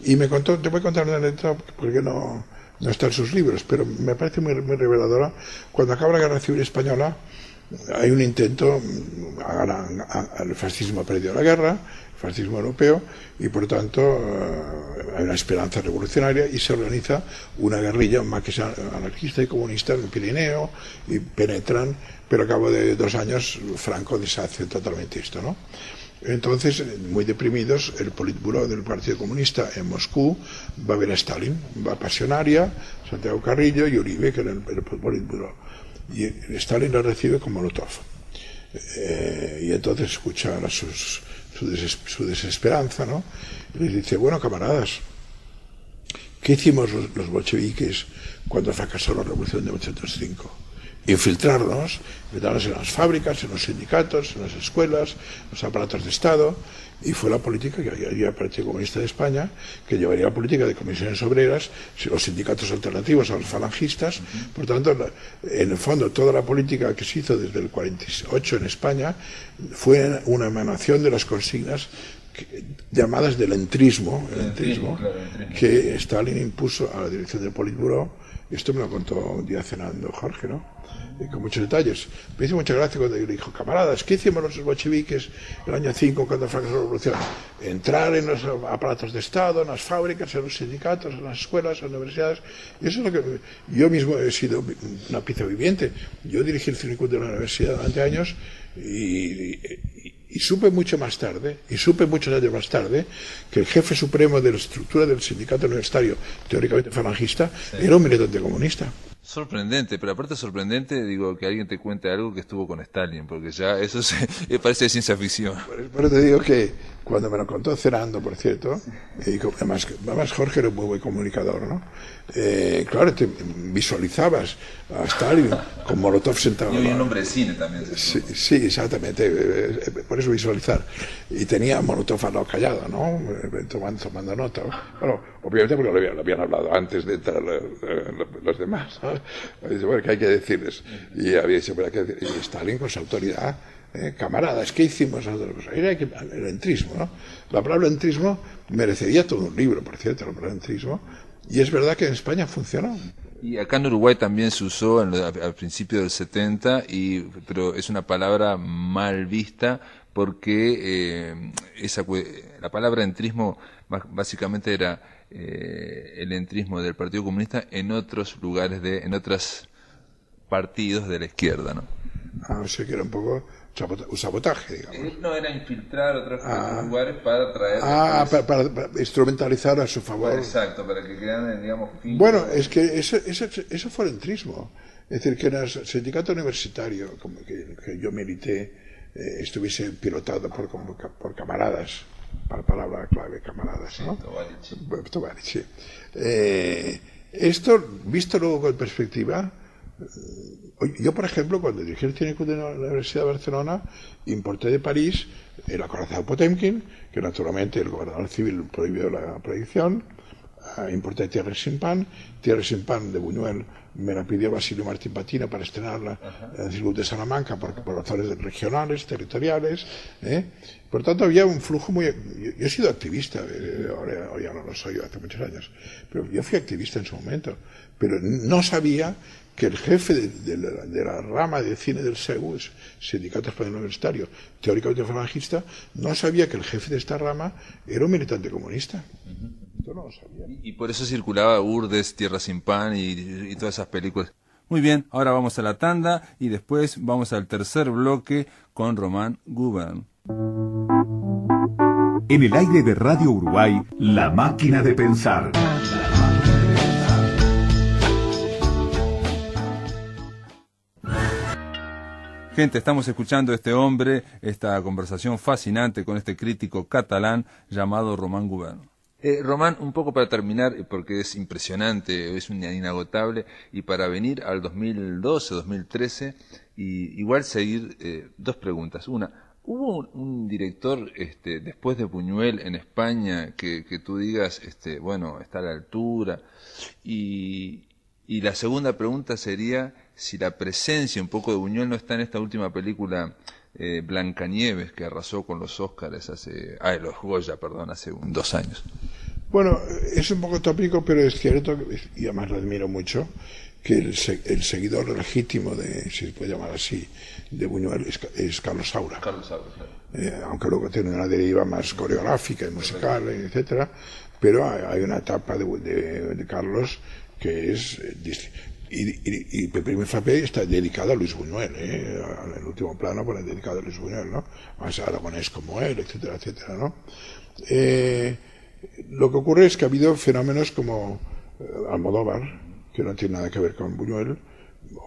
y me contó, te voy a contar una anécdota porque no está en sus libros, pero me parece muy reveladora. Cuando acaba la Guerra Civil Española hay un intento, el fascismo ha perdido la guerra, el fascismo europeo, y por tanto hay una esperanza revolucionaria y se organiza una guerrilla más que sea anarquista y comunista en el Pirineo, y penetran, pero a cabo de 2 años Franco deshace totalmente esto, ¿no? Entonces, muy deprimidos, el Politburó del Partido Comunista en Moscú va a ver a Stalin, va a Pasionaria, Santiago Carrillo y Uribe, que era el Politburó. Y Stalin lo recibe con Molotov. Y entonces escucha su desesperanza, ¿no? Y les dice, bueno, camaradas, ¿qué hicimos los bolcheviques cuando fracasó la revolución de 1905? Infiltrarnos en las fábricas, en los sindicatos, en las escuelas, en los aparatos de Estado, y fue la política que haría el Partido Comunista de España, que llevaría la política de comisiones obreras, los sindicatos alternativos a los falangistas. Por tanto, en el fondo, toda la política que se hizo desde el 48 en España fue una emanación de las consignas llamadas del entrismo, que Stalin impuso a la dirección del Politburó. Esto me lo contó un día cenando Jorge, ¿no? Con muchos detalles. Me hizo mucha gracia cuando le dijo, camaradas, ¿qué hicimos los bolcheviques el año 5 cuando fracasó la revolución? Entrar en los aparatos de Estado, en las fábricas, en los sindicatos, en las escuelas, en las universidades. Y eso es lo que yo mismo he sido una pieza viviente. Yo dirigí el Cineclub de la universidad durante años y Y supe mucho más tarde, y supe muchos años más tarde, que el jefe supremo de la estructura del sindicato universitario, teóricamente falangista, era un militante comunista. Sorprendente, pero aparte sorprendente, digo, que alguien te cuente algo que estuvo con Stalin, porque ya eso parece de ciencia ficción. Por eso te digo que cuando me lo contó cenando, por cierto, y además Jorge era un muy buen comunicador, ¿no? Claro, te visualizabas a Stalin con Molotov sentado. Y hoy un hombre de cine también. Sí, exactamente, por eso visualizar. Y tenía Molotov al lado callado, ¿no? Tomando nota. Bueno, obviamente porque lo habían hablado antes de entrar los demás, ¿no? Dice, bueno, ¿qué hay que decirles? Y había dicho, bueno, y Stalin con su autoridad, camaradas, ¿qué hicimos nosotros? Era el entrismo, ¿no? La palabra entrismo merecería todo un libro, por cierto, la palabra entrismo. Y es verdad que en España funcionó. Y acá en Uruguay también se usó al principio del 70, pero es una palabra mal vista porque la palabra entrismo básicamente era el entrismo del Partido Comunista en otros lugares, en otros partidos de la izquierda, ¿no? O sea que era un poco un sabotaje, digamos. No, era infiltrar otros lugares para traer... Para instrumentalizar a su favor. Exacto, para que quedan, digamos... Bueno, es que eso fue el entrismo. Es decir, que en el sindicato universitario, como que yo milité, estuviese pilotado por camaradas, para la palabra clave, camaradas, ¿no? Tovarich, sí. Esto, visto luego con perspectiva... Yo, por ejemplo, cuando dirigí el Cine de la Universidad de Barcelona, importé de París el acorazado Potemkin, que naturalmente el gobernador civil prohibió la prohibición. Importé Tierra sin pan de Buñuel me la pidió Basilio Martín Patino para estrenarla en el circuito de Salamanca por razones regionales, territoriales. Por tanto, había un flujo muy... Yo he sido activista, ahora ya no lo soy, hace muchos años, pero yo fui activista en su momento, pero no sabía que el jefe de la rama de cine del SEU, Sindicato Español Universitario, teóricamente falangista, no sabía que el jefe de esta rama era un militante comunista. Yo no lo sabía. Y por eso circulaba Urdes, Tierra sin pan y todas esas películas. Muy bien, ahora vamos a la tanda y después vamos al tercer bloque con Román Gubern. En el aire de Radio Uruguay, La Máquina de Pensar. Gente, estamos escuchando a este hombre, esta conversación fascinante con este crítico catalán llamado Román Gubern. Román, un poco para terminar, porque es impresionante, es inagotable, y para venir al 2012, 2013, y igual seguir dos preguntas. Una, ¿hubo un director después de Buñuel en España que tú digas, bueno, está a la altura? Y la segunda pregunta sería si la presencia un poco de Buñuel no está en esta última película Blancanieves, que arrasó con los Óscares los Goya, perdón, hace 2 años. Bueno, es un poco tópico, pero es cierto, y además lo admiro mucho, que el seguidor legítimo si se puede llamar así, de Buñuel es Carlos Saura. Carlos Saura, claro. Aunque luego tiene una deriva más coreográfica y musical, etcétera, pero hay una etapa de Carlos que es... Y Pepe Frappé está dedicado a Luis Buñuel, en el último plano pone dedicado a Luis Buñuel, ¿no? Más Aragonés como él, etcétera, etcétera, ¿no? Lo que ocurre es que ha habido fenómenos como Almodóvar, que no tiene nada que ver con Buñuel,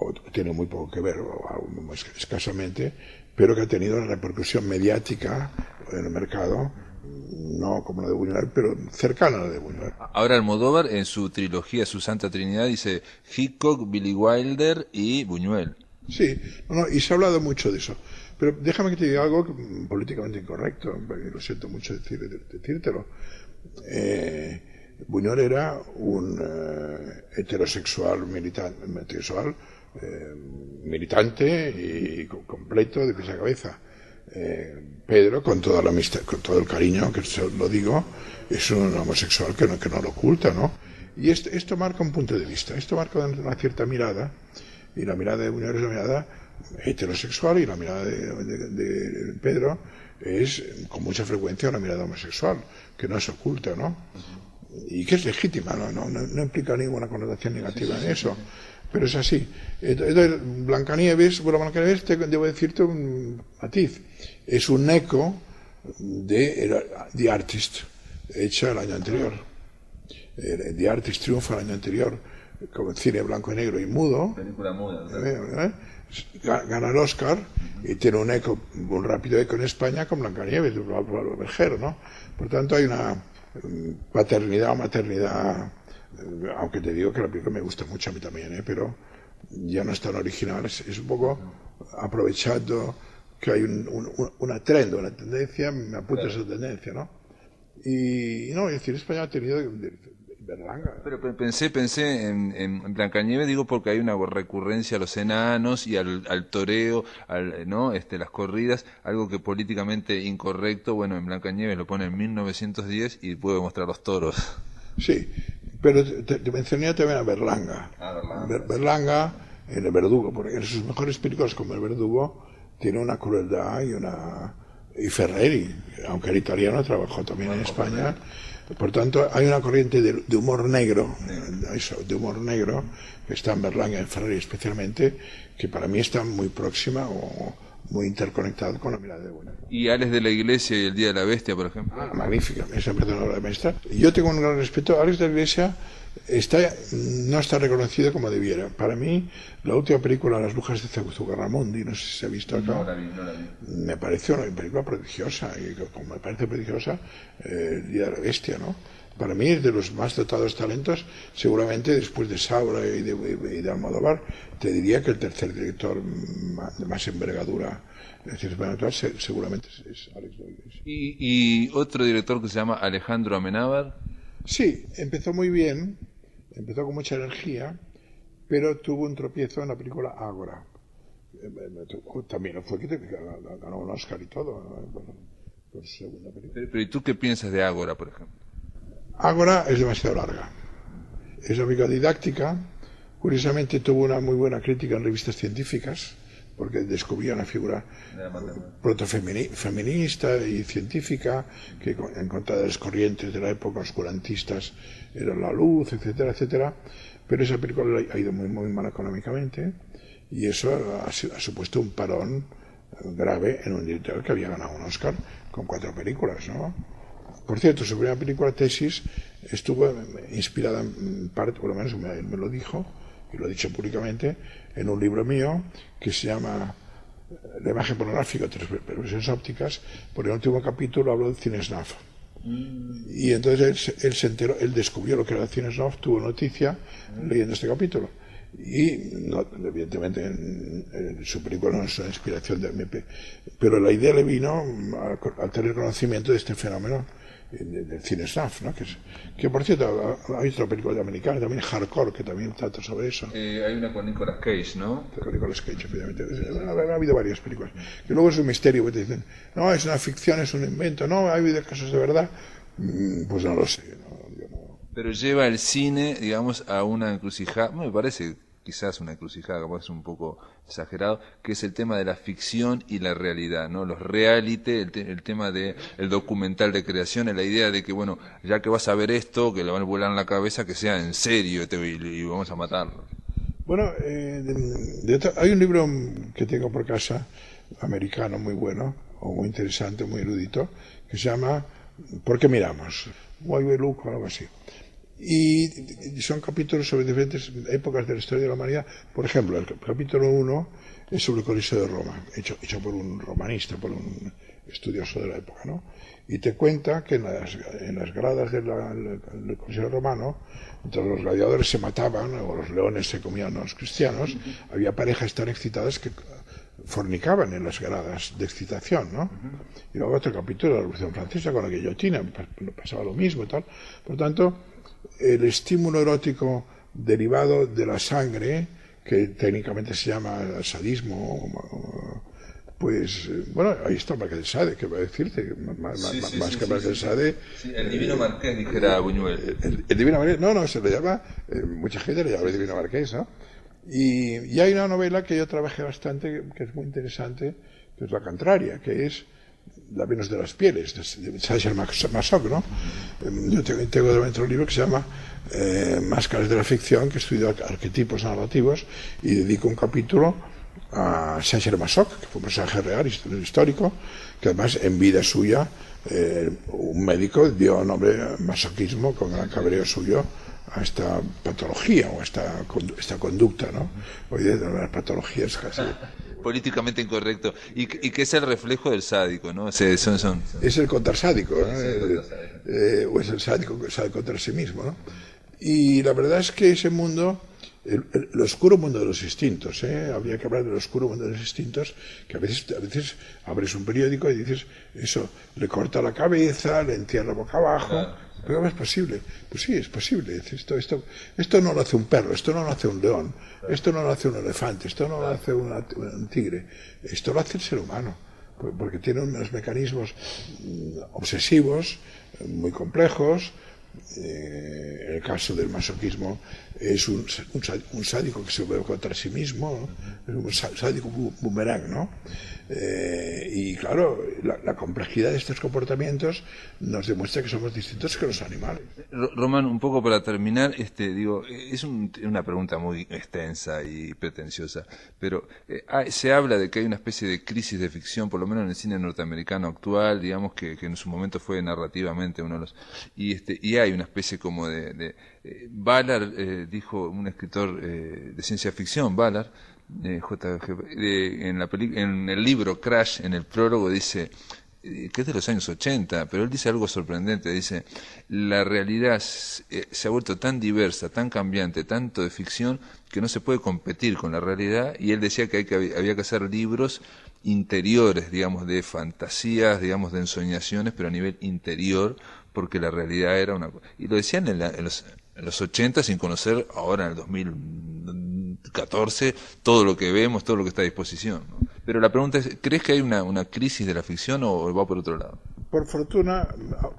o tiene muy poco que ver, o escasamente, pero que ha tenido una repercusión mediática en el mercado, no como la de Buñuel, pero cercana a la de Buñuel. Ahora Almodóvar en su trilogía, su Santa Trinidad, dice Hitchcock, Billy Wilder y Buñuel. Sí, y se ha hablado mucho de eso. Pero déjame que te diga algo políticamente incorrecto, lo siento mucho decírtelo. Buñuel era un heterosexual militante y completo de pies a cabeza. Pedro, con toda la amistad, con todo el cariño que lo digo, es un homosexual que no lo oculta, ¿no? Y esto marca un punto de vista, esto marca una cierta mirada, y la mirada de Buñuel es la mirada heterosexual, y la mirada de Pedro es con mucha frecuencia una mirada homosexual, que no se oculta, ¿no? Y que es legítima, no implica ninguna connotación negativa en eso. pero es así. Entonces, Blancanieves, debo decirte un matiz, es un eco de The Artist, hecha el año anterior. The Artist triunfa el año anterior, como cine blanco y negro y mudo. Película muda. Gana el Oscar y tiene un rápido eco en España con Blancanieves, de Pablo Bergero, ¿no? Por tanto, hay una paternidad o maternidad, aunque te digo que la película me gusta mucho a mí también, pero ya no es tan original, es un poco aprovechando que hay una tendencia, me apunta esa tendencia, ¿no? Y no, es decir, España ha tenido Berlanga. Pero pensé en Blancanieves, digo, porque hay una recurrencia a los enanos y al toreo, ¿no? Las corridas, algo que políticamente incorrecto, bueno, en Blancanieves lo pone en 1910 y puede mostrar los toros. Sí, pero te mencioné también a Berlanga. Berlanga, en El Verdugo, porque en sus mejores películas como El Verdugo tiene una crueldad y Ferreri, aunque el italiano trabajó también en España. Por tanto, hay una corriente de humor negro, que está en Berlanga y en Ferreri especialmente, que para mí está muy próxima o muy interconectada con la mirada de Buñuel. ¿Y Alex de la Iglesia y El Día de la Bestia, por ejemplo? Magnífica, esa es una obra maestra. Yo tengo un gran respeto. Alex de la Iglesia no está reconocido como debiera. Para mí, la última película, Las Brujas de Zugarramundi, no sé si se ha visto acá. No la vi. Me parece una película prodigiosa, y como me parece prodigiosa, El Día de la Bestia, ¿no? Para mí es de los más dotados talentos, seguramente después de Saura y de Almodóvar, te diría que el tercer director de más envergadura en ciencia supernatural seguramente es Alex de la Iglesia. ¿Y otro director que se llama Alejandro Amenábar? Sí, empezó muy bien, empezó con mucha energía, pero tuvo un tropiezo en la película Ágora. También fue que ganó un Oscar y todo, por su segunda película. Pero ¿y tú qué piensas de Ágora, por ejemplo? Ágora es demasiado larga. Es una película didáctica. Curiosamente tuvo una muy buena crítica en revistas científicas, porque descubría una figura protofeminista y científica, que en contra de las corrientes de la época oscurantistas era la luz, etcétera, etcétera. Pero esa película ha ido muy, muy mal económicamente, y eso ha supuesto un parón grave en un director que había ganado un Oscar con 4 películas, ¿no? Por cierto, su primera película, Tesis, estuvo inspirada en parte, por lo menos me lo dijo, y lo he dicho públicamente, en un libro mío que se llama La imagen pornográfica, 3 perversiones ópticas, porque en el último capítulo hablo del cine snuff. Y entonces él se enteró, él descubrió lo que era el cine snuff, tuvo noticia leyendo este capítulo. Y no, evidentemente en su película no es una inspiración de MP, pero la idea le vino al tener conocimiento de este fenómeno del cine snuff, ¿no? Que por cierto hay otra película americana también, Hardcore, que también trata sobre eso. Hay una con Nicolas Cage, ¿no? Con Nicolas Cage, efectivamente. Ha habido varias películas que luego es un misterio, que te dicen no, es una ficción, es un invento, no, ha habido casos de verdad. Pues no lo sé, yo no. Pero lleva el cine, digamos, a una encrucijada, me parece quizás una encrucijada, capaz es un poco exagerado, que es el tema de la ficción y la realidad, ¿no? Los reality, el tema del documental de creación, la idea de que, bueno, ya que vas a ver esto, que le van a volar en la cabeza, que sea en serio y vamos a matarlo. Bueno, hay un libro que tengo por casa, americano, muy bueno, o muy interesante, muy erudito, que se llama ¿Por qué miramos? Why We Look, o algo así. Y son capítulos sobre diferentes épocas de la historia de la humanidad. Por ejemplo, el capítulo 1 es sobre el Coliseo de Roma, hecho por un romanista, por un estudioso de la época, ¿no? Y te cuenta que en las gradas del Coliseo romano, mientras los gladiadores se mataban o los leones se comían a los cristianos, había parejas tan excitadas que fornicaban en las gradas de excitación, ¿no? Y luego otro capítulo de la Revolución Francesa con la guillotina, pasaba lo mismo y tal. Por tanto, el estímulo erótico derivado de la sangre, que técnicamente se llama sadismo, pues bueno, ahí está Marqués de Sade, que va a decirte, más que Marqués de Sade. Sí, el Divino Marqués, dijera Buñuel. El Divino Marqués, no, se le llama, mucha gente le llama el Divino Marqués, ¿no? Y hay una novela que yo trabajé bastante, que es muy interesante, que es La Contraria, que es La Venus de las Pieles, de Sacher-Masoch, ¿no? Yo tengo dentro un libro que se llama Máscaras de la Ficción, que estudio arquetipos narrativos, y dedico un capítulo a Sacher-Masoch, que fue un personaje real, histórico, que además en vida suya un médico dio nombre a masoquismo con gran cabreo suyo a esta patología o a esta conducta, ¿no? Hoy día las patologías casi... Políticamente incorrecto, y que es el reflejo del sádico, ¿no? Es el contrasádico, ¿no? O es el sádico contra sí mismo, ¿no? Y la verdad es que ese mundo, el oscuro mundo de los instintos, habría que hablar del oscuro mundo de los instintos, que a veces abres un periódico y dices, eso, le corta la cabeza, le entierra boca abajo... Claro. Pero es posible, pues sí, es posible. Esto no lo hace un perro, esto no lo hace un león, esto no lo hace un elefante, esto no lo hace un tigre, esto lo hace el ser humano, porque tiene unos mecanismos obsesivos, muy complejos. En el caso del masoquismo es un sádico que se mueve contra sí mismo, ¿no? Es un sádico boomerang, ¿no? Y claro, la complejidad de estos comportamientos nos demuestra que somos distintos que los animales. Román, un poco para terminar, es una pregunta muy extensa y pretenciosa, pero se habla de que hay una especie de crisis de ficción, por lo menos en el cine norteamericano actual, digamos que en su momento fue narrativamente uno de los... Y hay una especie como de Ballard, dijo un escritor de ciencia ficción, Ballard, en el libro Crash, en el prólogo dice que es de los años 80, pero él dice algo sorprendente, dice, la realidad se ha vuelto tan diversa, tan cambiante, tanto de ficción, que no se puede competir con la realidad, y él decía que había que hacer libros interiores, digamos, de fantasías, digamos, de ensoñaciones, pero a nivel interior, porque la realidad era una cosa. Y lo decían en los 80 sin conocer ahora en el 2014 todo lo que vemos, todo lo que está a disposición, ¿no? Pero la pregunta es, ¿crees que hay una crisis de la ficción o va por otro lado? Por fortuna,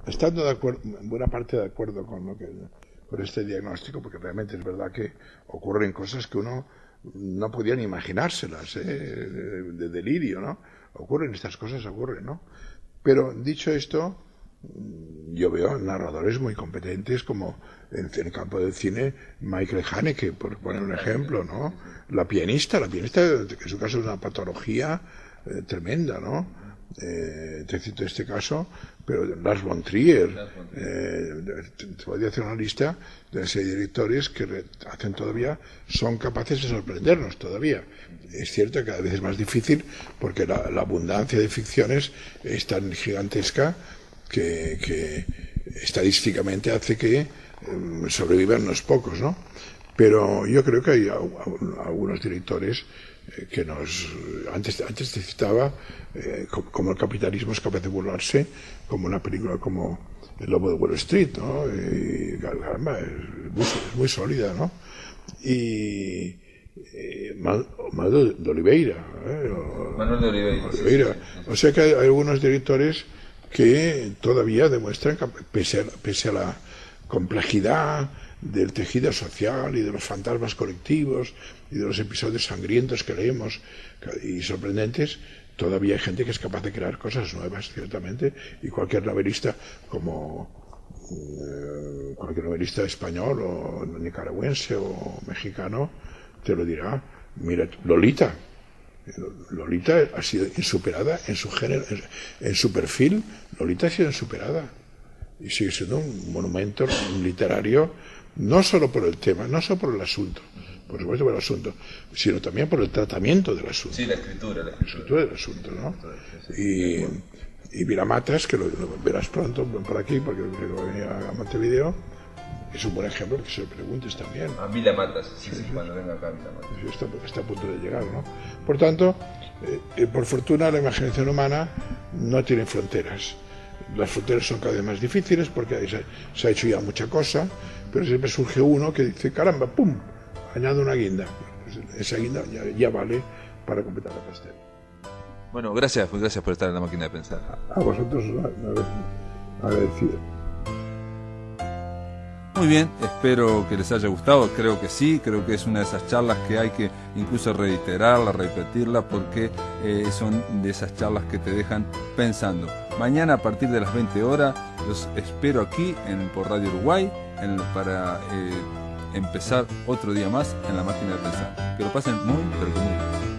estando de acuerdo, en buena parte de acuerdo con este diagnóstico, porque realmente es verdad que ocurren cosas que uno no podía ni imaginárselas, de delirio, ¿no? Estas cosas ocurren, ¿no? Pero dicho esto, yo veo narradores muy competentes como en el campo del cine Michael Haneke, por poner un ejemplo, ¿no? La pianista, que en su caso es una patología tremenda, ¿no? Te cito este caso, pero Lars von Trier, te podría hacer una lista de una serie de directores que son capaces de sorprendernos todavía. Es cierto que cada vez es más difícil porque la abundancia de ficciones es tan gigantesca que estadísticamente hace que sobrevivan unos pocos, ¿no? Pero yo creo que hay algunos directores que antes te citaba, como el capitalismo es capaz de burlarse, como una película como El Lobo de Wall Street, ¿no? Y caramba, es muy sólida, ¿no? Y Manuel de Oliveira, Manuel de Oliveira. O sea que hay algunos directores que todavía demuestran que pese a la complejidad del tejido social y de los fantasmas colectivos y de los episodios sangrientos que leemos y sorprendentes, todavía hay gente que es capaz de crear cosas nuevas, ciertamente, y cualquier novelista español o nicaragüense o mexicano te lo dirá. Mira, Lolita ha sido insuperada en su género, en su perfil. Lolita ha sido insuperada y sigue siendo un monumento literario, no solo por el tema, no solo por el asunto, por supuesto por el asunto, sino también por el tratamiento del asunto. Sí, la escritura del asunto, ¿no? Y Vilamatas, que lo verás pronto por aquí, porque venía a Montevideo, es un buen ejemplo que se lo preguntes también. A Vilamatas, sí, cuando venga acá Vilamatas. Está a punto de llegar, ¿no? Por tanto, por fortuna la imaginación humana no tiene fronteras. Las fronteras son cada vez más difíciles porque se ha hecho ya mucha cosa, pero siempre surge uno que dice, caramba, ¡pum!, añado una guinda. Esa guinda ya vale para completar el pastel. Bueno, gracias por estar en La Máquina de Pensar. A vosotros, agradecido. Muy bien, espero que les haya gustado, creo que sí, creo que es una de esas charlas que hay que incluso reiterarla, repetirla, porque son de esas charlas que te dejan pensando. Mañana a partir de las 20 horas los espero aquí por Radio Uruguay para empezar otro día más en La Máquina de Pensar. Que lo pasen muy, pero que muy bien.